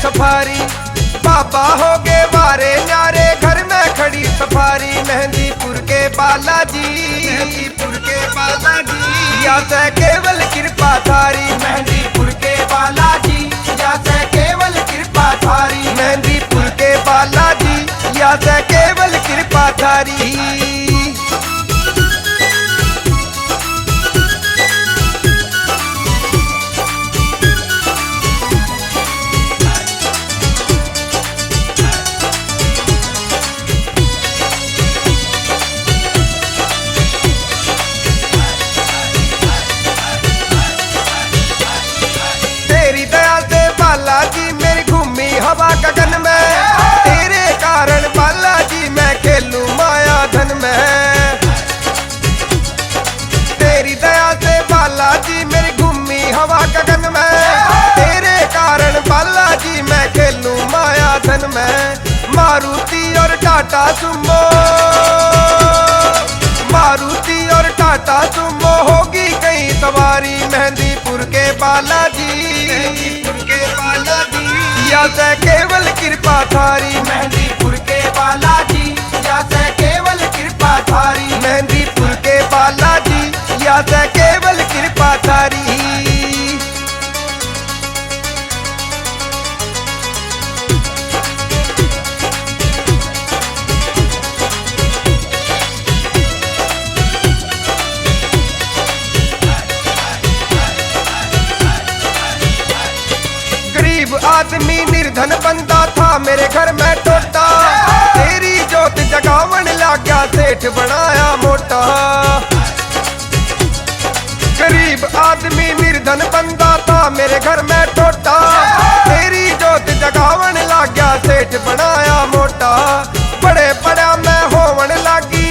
Safari. बाबा हो गए वारे न्यारे, घर में खड़ी सफारी। मेहंदीपुर के बालाजी, मेहंदीपुर के बालाजी, या से केवल कृपा थारी। मेहंदीपुर के बालाजी, या से केवल कृपा थारी। मेहंदीपुर के बालाजी, या से केवल कृपा थारी। बालाजी मेरी घूमी हवा गगन में, तेरे कारण बालाजी मैं खेलूं माया धन में। तेरी दया से बालाजी मेरी घूमी हवा गगन में, तेरे कारण बालाजी मैं खेलूं माया धन में। मारुति और टाटा सुमो, मारुति और टाटा सुमो होगी कहीं सवारी। मेहंदीपुर के बालाजी, मेहंदीपुर के बालाजी, या से केवल कृपा थारी। मेहंदीपुर के बालाजी, या से केवल कृपा थारी। मेहंदीपुर के बालाजी, या से केवल कृपा थारी। आदमी निर्धन बंदा था मेरे घर में टोटा, तेरी जोत जगावन लाग गया सेठ बनाया मोटा। गरीब आदमी निर्धन बंदा था मेरे घर में टोटा, तेरी जोत जगावन लाग गया सेठ बनाया मोटा। बड़े बड़ा मैं होवन लागी,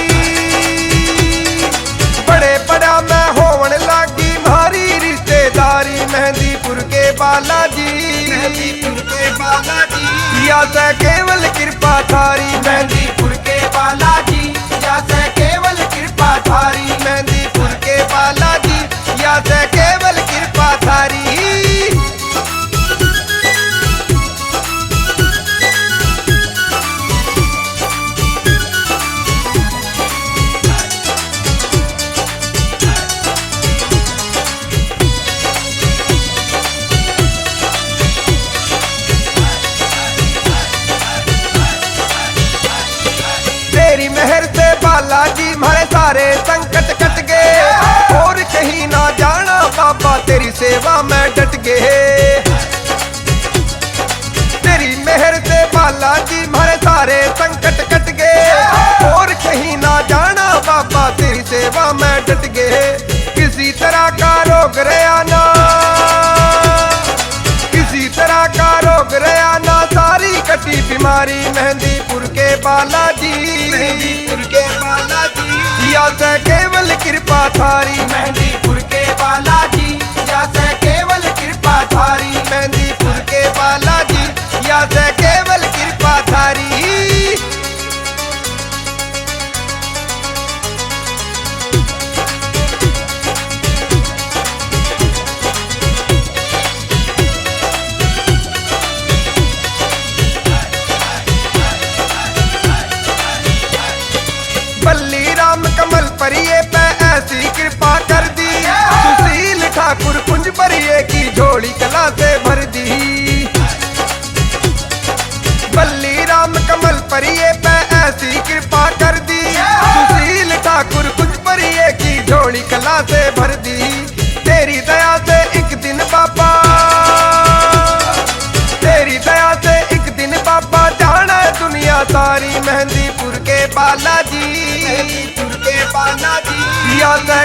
बड़े बड़ा मैं होवन लागी भारी रिश्तेदारी। मेहंदीपुर के बालाजी, मेहंदीपुर के बालाजी, या से केवल कृपा थारी। मेहंदीपुर के बालाजी, या से केवल कृपा थारी। मेहंदीपुर के बालाजी, या से केवल कृपा थारी। तेरी मेहर से बालाजी हमारे सारे संकट कट गए, और कहीं ना जाना बाबा तेरी सेवा में डट गए। तेरी मेहर से बालाजी हमारे सारे संकट कट गए, और कहीं ना जाना बाबा तेरी सेवा में डट गए। किसी तरह का रोग रहा ना, किसी तरह का रोग रहा ना, सारी कटी बीमारी। मेहंदीपुर के बालाजी, मेहंदीपुर के बालाजी, या से केवल कृपा थारी। मेहंदीपुर के बालाजी, या से केवल कृपा थारी। मेहंदीपुर के बालाजी, या से केवल कृपा थारी। बल्ली राम कमल परिये पे ऐसी कृपा कर दी, सुशील ठाकुर कुंज परिये की झोली कला से भर दी। बल्ली राम कमल परिये पे ऐसी कृपा कर दी, सुशील ठाकुर कुंज परिये की झोली कला से भर दी। तेरी दया से एक दिन बाबा, तेरी दया से एक दिन बाबा जाना दुनिया सारी। मेहंदीपुर के बालाजी, मेहंदीपुर के बालाजी, या से